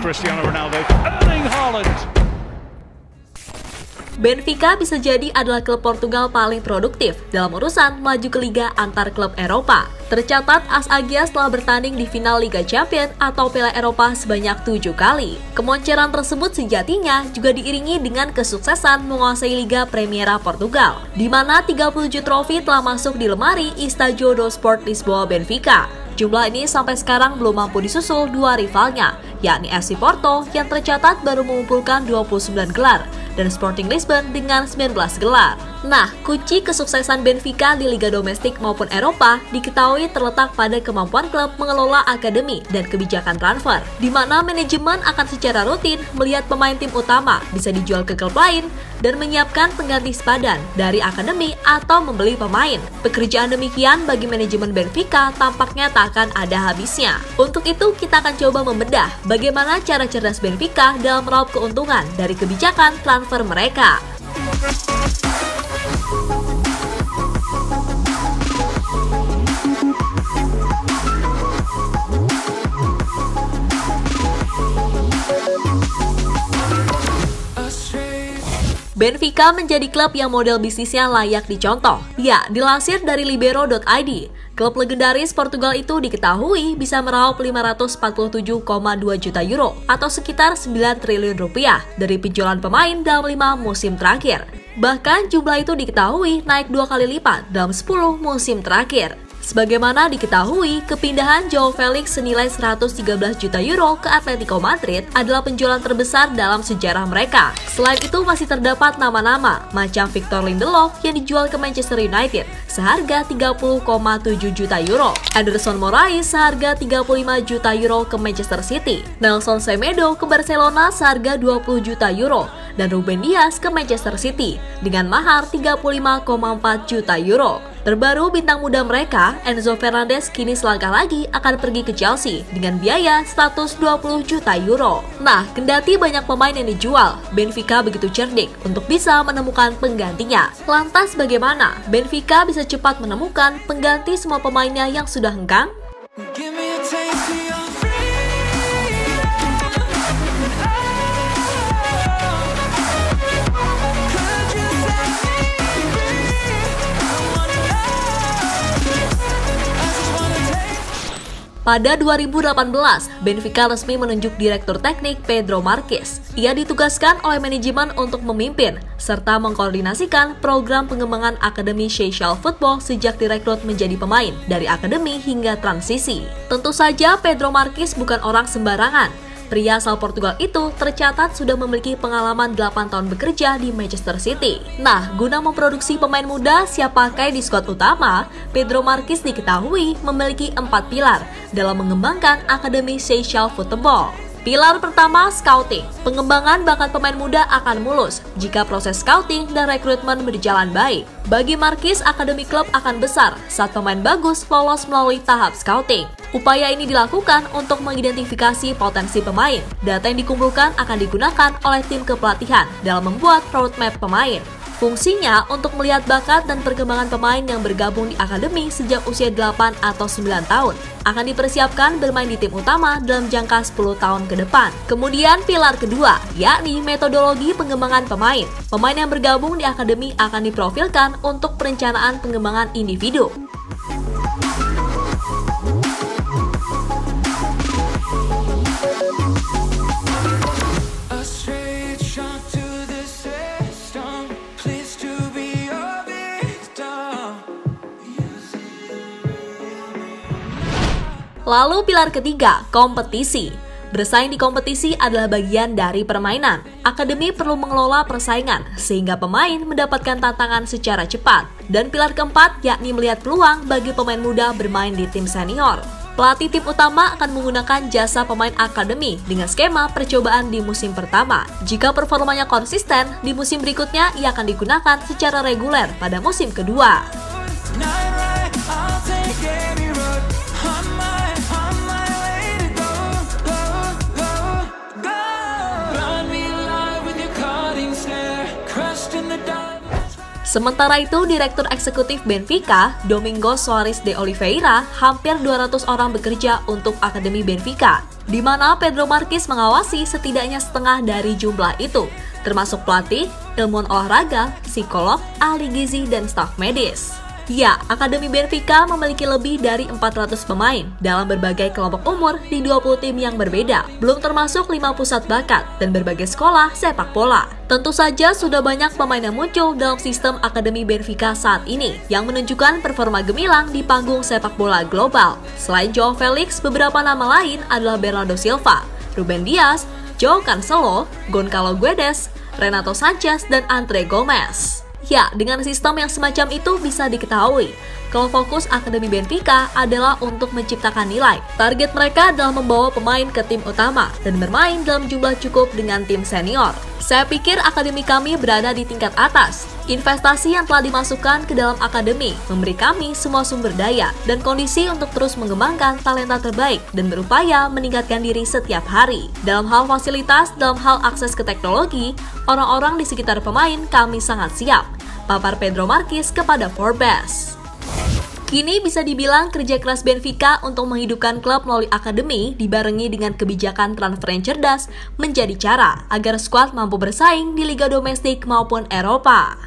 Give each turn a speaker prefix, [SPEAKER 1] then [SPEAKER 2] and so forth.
[SPEAKER 1] Cristiano Ronaldo, Erling Haaland.
[SPEAKER 2] Benfica bisa jadi adalah klub Portugal paling produktif dalam urusan maju ke liga antar klub Eropa. Tercatat AS Agias telah bertanding di final Liga Champions atau Piala Eropa sebanyak 7 kali. Kemonceran tersebut sejatinya juga diiringi dengan kesuksesan menguasai Liga Primeira Portugal, di mana 37 trofi telah masuk di lemari Estádio do Sport Lisboa Benfica. Jumlah ini sampai sekarang belum mampu disusul dua rivalnya, yakni FC Porto yang tercatat baru mengumpulkan 29 gelar, dan Sporting Lisbon dengan 19 gelar. Nah, kunci kesuksesan Benfica di liga domestik maupun Eropa diketahui terletak pada kemampuan klub mengelola akademi dan kebijakan transfer, di mana manajemen akan secara rutin melihat pemain tim utama bisa dijual ke klub lain dan menyiapkan pengganti sepadan dari akademi atau membeli pemain. Pekerjaan demikian bagi manajemen Benfica tampaknya tak akan ada habisnya. Untuk itu, kita akan coba membedah bagaimana cara cerdas Benfica dalam meraup keuntungan dari kebijakan transfer mereka. Benfica menjadi klub yang model bisnisnya layak dicontoh. Ya, dilansir dari libero.id, klub legendaris Portugal itu diketahui bisa meraup 547,2 juta euro atau sekitar 9 triliun rupiah dari penjualan pemain dalam 5 musim terakhir. Bahkan jumlah itu diketahui naik 2 kali lipat dalam 10 musim terakhir. Sebagaimana diketahui, kepindahan Joao Felix senilai 113 juta euro ke Atletico Madrid adalah penjualan terbesar dalam sejarah mereka. Selain itu masih terdapat nama-nama macam Victor Lindelof yang dijual ke Manchester United seharga 30,7 juta euro, Anderson Moraes seharga 35 juta euro ke Manchester City, Nelson Semedo ke Barcelona seharga 20 juta euro, dan Ruben Dias ke Manchester City dengan mahar 35,4 juta euro. Terbaru bintang muda mereka, Enzo Fernandez kini selangkah lagi akan pergi ke Chelsea dengan biaya 120 juta euro. Nah, kendati banyak pemain yang dijual, Benfica begitu cerdik untuk bisa menemukan penggantinya. Lantas bagaimana Benfica bisa cepat menemukan pengganti semua pemainnya yang sudah hengkang? Pada 2018, Benfica resmi menunjuk Direktur Teknik Pedro Marques. Ia ditugaskan oleh manajemen untuk memimpin serta mengkoordinasikan program pengembangan Akademi Seixal Football sejak direkrut menjadi pemain dari akademi hingga transisi. Tentu saja Pedro Marques bukan orang sembarangan. Pria asal Portugal itu tercatat sudah memiliki pengalaman 8 tahun bekerja di Manchester City. Nah, guna memproduksi pemain muda siap pakai di skuad utama, Pedro Marques diketahui memiliki 4 pilar dalam mengembangkan Akademi Seixal Football. Pilar pertama, scouting. Pengembangan bakat pemain muda akan mulus jika proses scouting dan rekrutmen berjalan baik. Bagi Marques, akademi klub akan besar saat pemain bagus lolos melalui tahap scouting. Upaya ini dilakukan untuk mengidentifikasi potensi pemain. Data yang dikumpulkan akan digunakan oleh tim kepelatihan dalam membuat roadmap pemain. Fungsinya untuk melihat bakat dan perkembangan pemain yang bergabung di akademi sejak usia 8 atau 9 tahun. Akan dipersiapkan bermain di tim utama dalam jangka 10 tahun ke depan. Kemudian pilar kedua, yakni metodologi pengembangan pemain. Pemain yang bergabung di akademi akan diprofilkan untuk perencanaan pengembangan individu. Lalu pilar ketiga, kompetisi. Bersaing di kompetisi adalah bagian dari permainan. Akademi perlu mengelola persaingan sehingga pemain mendapatkan tantangan secara cepat. Dan pilar keempat yakni melihat peluang bagi pemain muda bermain di tim senior. Pelatih tim utama akan menggunakan jasa pemain akademi dengan skema percobaan di musim pertama. Jika performanya konsisten, di musim berikutnya ia akan digunakan secara reguler pada musim kedua. Sementara itu, Direktur Eksekutif Benfica, Domingos Soares de Oliveira, hampir 200 orang bekerja untuk Akademi Benfica, di mana Pedro Marques mengawasi setidaknya setengah dari jumlah itu, termasuk pelatih, ilmuwan olahraga, psikolog, ahli gizi, dan staf medis. Ya, Akademi Benfica memiliki lebih dari 400 pemain dalam berbagai kelompok umur di 20 tim yang berbeda, belum termasuk 5 pusat bakat dan berbagai sekolah sepak bola. Tentu saja sudah banyak pemain yang muncul dalam sistem Akademi Benfica saat ini yang menunjukkan performa gemilang di panggung sepak bola global. Selain Joao Felix, beberapa nama lain adalah Bernardo Silva, Ruben Dias, Joao Cancelo, Gonçalo Guedes, Renato Sanchez, dan Andre Gomes. Ya, dengan sistem yang semacam itu bisa diketahui kalau fokus Akademi Benfica adalah untuk menciptakan nilai. Target mereka adalah membawa pemain ke tim utama dan bermain dalam jumlah cukup dengan tim senior. Saya pikir akademi kami berada di tingkat atas. Investasi yang telah dimasukkan ke dalam akademi memberi kami semua sumber daya dan kondisi untuk terus mengembangkan talenta terbaik dan berupaya meningkatkan diri setiap hari. Dalam hal fasilitas, dalam hal akses ke teknologi, orang-orang di sekitar pemain kami sangat siap, papar Pedro Marques kepada Forbes. Kini bisa dibilang kerja keras Benfica untuk menghidupkan klub melalui akademi dibarengi dengan kebijakan transfer yang cerdas menjadi cara agar skuad mampu bersaing di liga domestik maupun Eropa.